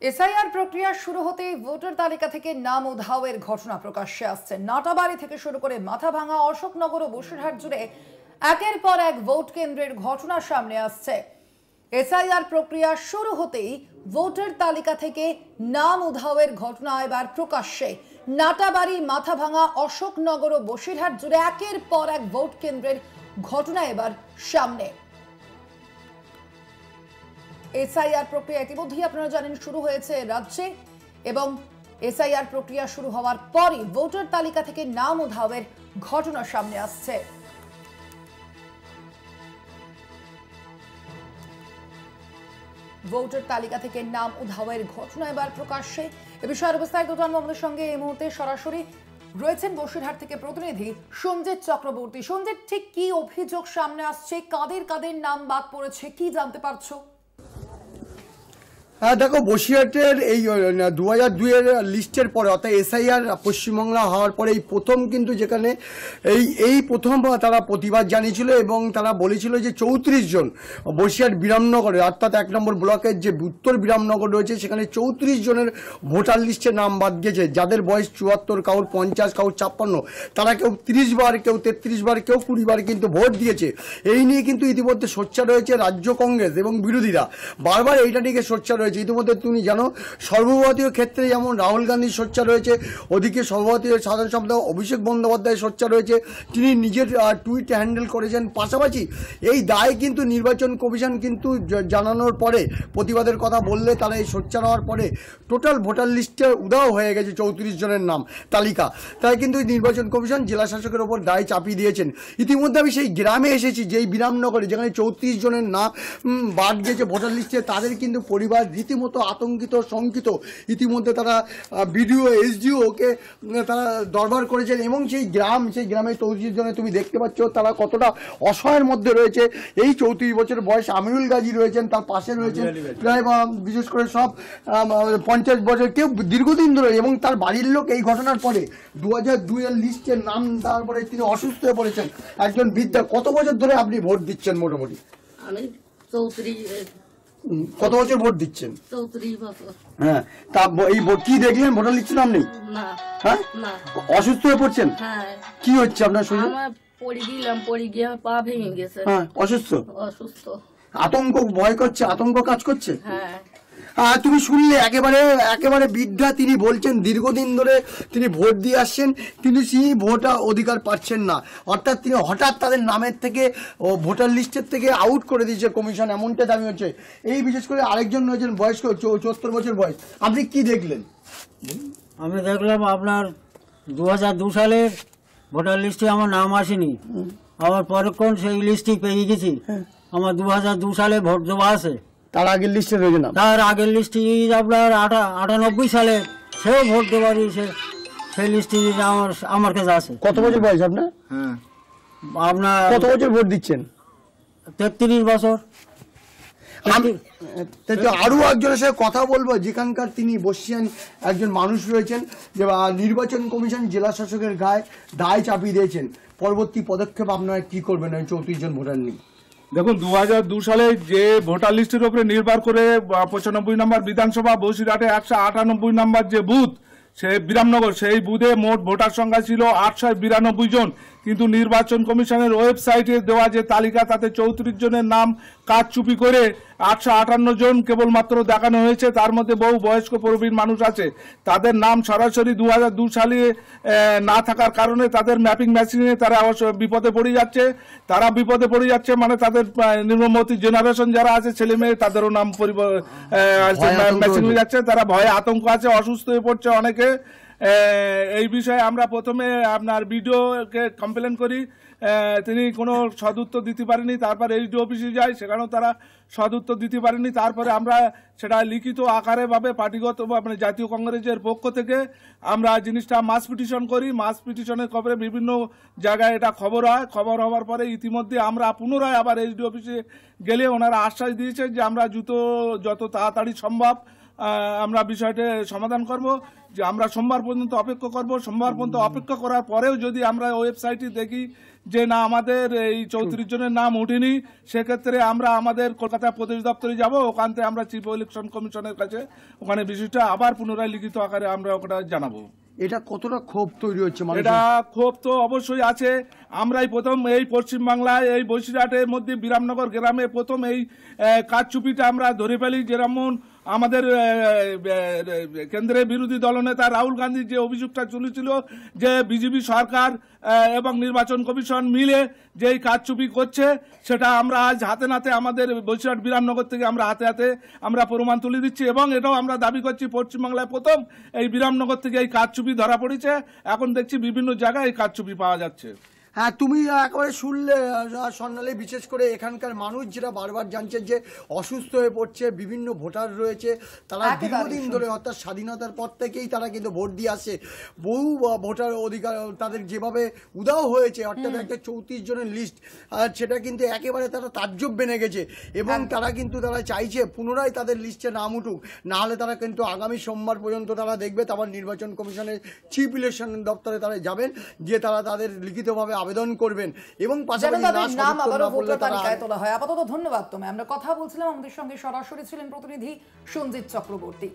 SIR প্রক্রিয়া শুরু হতেই ভোটার তালিকা থেকে নাম উধাওয়ের ঘটনা প্রকাশ্যে আসছে। নাটাবাড়ি থেকে শুরু করে মাথাভাঙা, অশোকনগর ও বসিরহাট জুড়ে একের পর এক ভোট কেন্দ্রের ঘটনা সামনে আসছে। এসআইআর প্রক্রিয়া শুরু হতেই ভোটার তালিকা থেকে নাম উধাওয়ের ঘটনা এবার প্রকাশ্যে। নাটাবাড়ি, মাথাভাঙা, অশোকনগর ও বসিরহাট জুড়ে একের পর এক ভোট কেন্দ্রের ঘটনা এবার সামনে। এসআইআর প্রক্রিয়া ইতিমধ্যেই আপনারা জানেন শুরু হয়েছে রাজ্যে, এবং এসআইআর প্রক্রিয়া শুরু হওয়ার পরই ভোটার তালিকা থেকে নাম উধাওয়ের ঘটনা সামনে আসছে। ভোটার তালিকা থেকে নাম উধাওয়ের ঘটনা এবার প্রকাশ্যে। এ বিষয়ে বিস্তারিত জানবো আমাদের সঙ্গে এই মুহূর্তে সরাসরি রয়েছেন বসিরহাট থেকে প্রতিনিধি সঞ্জিত চক্রবর্তী। সঞ্জিত, ঠিক কি অভিযোগ সামনে আসছে, কাদের কাদের নাম বাদ পড়েছে, কি জানতে পারছো? হ্যাঁ দেখো, বসিরহাটের এই 2002-এর লিস্টের পরে অর্থাৎ এসআইআর পশ্চিমবাংলা হওয়ার পরে এই প্রথম কিন্তু যেখানে এই প্রথম তারা প্রতিবাদ জানিয়েছিল এবং তারা বলেছিল যে 34 জন বসিরহাট বিরামনগরে অর্থাৎ 1 নম্বর ব্লকের যে উত্তর বিরামনগর রয়েছে সেখানে 34 জনের ভোটার লিস্টে নাম বাদ গেছে, যাদের বয়স 74, কাউর 50, কাউর 56। তারা কেউ 30 বার, কেউ 33 বার, কেউ 20 বার কিন্তু ভোট দিয়েছে। এই নিয়ে কিন্তু ইতিমধ্যে সোচ্চার রয়েছে রাজ্য কংগ্রেস এবং বিরোধীরা, বারবার এইটা নিয়ে সোচ্চার রয়েছে। ইতিমধ্যে তুমি জানো সর্বভারতীয় ক্ষেত্রে যেমন রাহুল গান্ধী সোচ্চার রয়েছে, ওদিকে সর্বভারতীয় সাধারণ সম্পাদক অভিষেক বন্দ্যোপাধ্যায় সোচ্চার রয়েছে, তিনি নিজের টুইট হ্যান্ডেল করেছেন। পাশাপাশি এই দায় কিন্তু নির্বাচন কমিশন কিন্তু জানানোর পরে, প্রতিবাদের কথা বললে তারা এই সোচ্চার হওয়ার পরে টোটাল ভোটার লিস্টে উধাও হয়ে গেছে 34 জনের নাম তালিকা। তাই কিন্তু নির্বাচন কমিশন জেলা শাসকের ওপর দায় চাপিয়ে দিয়েছেন। ইতিমধ্যে আমি সেই গ্রামে এসেছি যেই বিরামনগরে, যেখানে 34 জনের নাম বাদ গেছে ভোটার লিস্টে। তাদের কিন্তু পরিবার রীতিমতো আতঙ্কিত, শঙ্কিত। ইতিমধ্যে তারা বিডিও, এসডিওকে তারা দরবার করেছেন এবং সেই গ্রামে 34 জনে তুমি দেখতে পাচ্ছ তারা কতটা অসহায়ের মধ্যে রয়েছে। এই 34 বছর বয়স আমিরুল গাজী রয়েছেন, তার পাশে রয়েছেন প্রায় বিশেষ করে সব 50 বছর, কেউ দীর্ঘদিন ধরে, এবং তার বাড়ির লোক এই ঘটনার পরে 2002-এর লিস্টের নাম দেওয়ার পরে তিনি অসুস্থ হয়ে পড়েছেন। একজন বৃদ্ধা। কত বছর ধরে আপনি ভোট দিচ্ছেন মোটামুটি? আমি 34। কত বছর ভোট দিচ্ছেন? 34 বছর। হ্যাঁ, তা এই কি দেখলেন? ভোটার লিস্টে নাম নেই? না। হ্যাঁ, না। অসুস্থ হয়ে পড়ছেন? হ্যাঁ। কি হচ্ছে আপনার শরীরে? আমার পড়ে গিয়ে পা ভেঙে গেছে। হ্যাঁ, অসুস্থ। আতঙ্ক ভয় করছে, আতঙ্ক কাজ করছে। হ্যাঁ। তুমি শুনলে একেবারে বৃদ্ধা, তিনি বলছেন দীর্ঘদিন ধরে তিনি ভোট দিয়ে আসছেন, কিন্তু তিনি ভোট অধিকার পাচ্ছেন না। অর্থাৎ তিনি হঠাৎ তাদের নামের থেকে ভোটার লিস্টের থেকে আউট করে দিয়েছে কমিশন, এমনটা দাবি হচ্ছে। এই বিশেষ করে আরেকজন রয়েছেন বয়স্ক, 74 বছর বয়স। আপনি কি দেখলেন? আমি দেখলাম আপনার 2002 সালের ভোটার লিস্টে আমার নাম আসেনি, আবার পরক্ষণ সেই লিস্টই পেয়ে গেছি। আমার 2002 সালে ভোট দেওয়া আছে। তার আগের লিস্টে রয়েছে না? তার আগের লিস্টে আপনার 98 সালে সেও ভোট দেওয়া দিয়েছে, সেই লিস্টে আমার কাছে আছে। কত বছর বয়স আপনার? হ্যাঁ, আপনার কত বছর ভোট দিচ্ছেন? 33 বছর। আরো একজনের সাথে কথা বলবো, যেখানকার তিনি বসছেন একজন মানুষ রয়েছেন, যে নির্বাচন কমিশন জেলা শাসকের গায়ে দায় চাপিয়ে দিয়েছেন। পরবর্তী পদক্ষেপ আপনারা কি করবেন ওই 34 জন ভোটার নিয়ে? দেখুন, 2002 সালে যে ভোটার লিস্টের উপরে নির্ভর করে 95 নম্বর বিধানসভা বসিরহাটে 198 নম্বর যে বুথ, সেই বিরামনগর, সেই বুথে মোট ভোটার সংখ্যা ছিল 892 জন। কিন্তু নির্বাচন কমিশনের ওয়েবসাইটে দেওয়া যে তালিকা, তাতে 34 জনের নাম কারচুপি করে 858 জন কেবলমাত্র দেখানো হয়েছে। তার মধ্যে বহু বয়স্ক প্রবীণ মানুষ আছে। তাদের নাম সরাসরি 2002 সালে না থাকার কারণে তাদের ম্যাপিং মেশিনে তারা বিপদে পড়ে যাচ্ছে। মানে তাদের নিম্নমতি জেনারেশন যারা আছে, ছেলে মেয়ে, তাদেরও নাম মেশিন হয়ে যাচ্ছে। তারা ভয়ে আতঙ্ক আছে, অসুস্থ হয়ে পড়ছে অনেকে। এই বিষয়ে আমরা প্রথমে আপনার বিডিওকে কমপ্লেন করি, তিনি কোনো সদুত্তর দিতে পারেনি। তারপর এইচডি অফিসে যাই, সেখানেও তারা সদুত্তর দিতে পারেনি। তারপরে আমরা সেটা লিখিত আকারে ভাবে পার্টিগত মানে জাতীয় কংগ্রেসের পক্ষ থেকে আমরা জিনিসটা মাস পিটিশন করি। মাস পিটিশনের খবরে বিভিন্ন জায়গায় এটা খবর হয়। খবর হওয়ার পরে ইতিমধ্যে আমরা পুনরায় আবার এইচডি অফিসে গেলে ওনারা আশ্বাস দিয়েছেন যে আমরা যত তাড়াতাড়ি সম্ভব আমরা বিষয়টা সমাধান করব। যে আমরা সোমবার পর্যন্ত অপেক্ষা করব। সোমবার পর্যন্ত অপেক্ষা করার পরেও যদি আমরা ওয়েবসাইটে দেখি যে না আমাদের এই 34 জনের নাম ওঠেনি, সেক্ষেত্রে আমরা আমাদের কলকাতা প্রদেশ দপ্তরে যাব, ওখান থেকে আমরা চিফ ইলেকশন কমিশনের কাছে ওখানে বিষয়টা আবার পুনরায় লিখিত আকারে আমরা ওটা জানাবো। এটা কতটা ক্ষোভ তৈরি হচ্ছে মানুষের? এটা ক্ষোভ তো অবশ্যই আছে। আমরাই প্রথম এই পশ্চিমবাংলায় এই বসিরহাটের মধ্যে বিরামনগর গ্রামে প্রথম এই কারচুপিটা আমরা ধরে ফেলি। যেমন আমাদের কেন্দ্রের বিরোধী দলনেতা রাহুল গান্ধীর যে অভিযোগটা চলেছিল যে বিজেপি সরকার এবং নির্বাচন কমিশন মিলে যে এই কারচুপি করছে, সেটা আমরা আজ হাতে নাতে আমাদের বসিরহাট বিরামনগর থেকে আমরা হাতে হাতে আমরা প্রমাণ তুলে দিচ্ছি, এবং এটাও আমরা দাবি করছি পশ্চিমবাংলায় প্রথম এই বিরামনগর থেকে এই কারচুপি ধরা পড়েছে। এখন দেখছি বিভিন্ন জায়গায় এই কারচুপি পাওয়া যাচ্ছে। হ্যাঁ, তুমি একেবারে শুনলে স্বর্ণালী, বিশেষ করে এখানকার মানুষ যেটা বারবার জানছেন যে অসুস্থ হয়ে পড়ছে, বিভিন্ন ভোটার রয়েছে, তারা দীর্ঘদিন ধরে অর্থাৎ স্বাধীনতার পর থেকেই তারা কিন্তু ভোট দিয়ে আসে। বহু ভোটার অধিকার তাদের যেভাবে উদাও হয়েছে, অর্থাৎ একটা 34 জনের লিস্ট, সেটা কিন্তু একেবারে তারা তাজ্জব বেনে গেছে, এবং তারা কিন্তু তারা চাইছে পুনরায় তাদের লিস্টে নাম উঠুক, না হলে তারা কিন্তু আগামী সোমবার পর্যন্ত তারা দেখবে, তারপর নির্বাচন কমিশনের চিফ ইলেকশন দপ্তরে তারা যাবেন, যে তারা তাদের লিখিতভাবে আবেদন করবেন এবং পাশাপাশি নাম আবারও ভোটার তালিকায় তোলা হয়। আপাতত ধন্যবাদ তোমায়। আমরা কথা বলছিলাম, আমাদের সঙ্গে সরাসরি ছিলেন প্রতিনিধি সঞ্জিত চক্রবর্তী।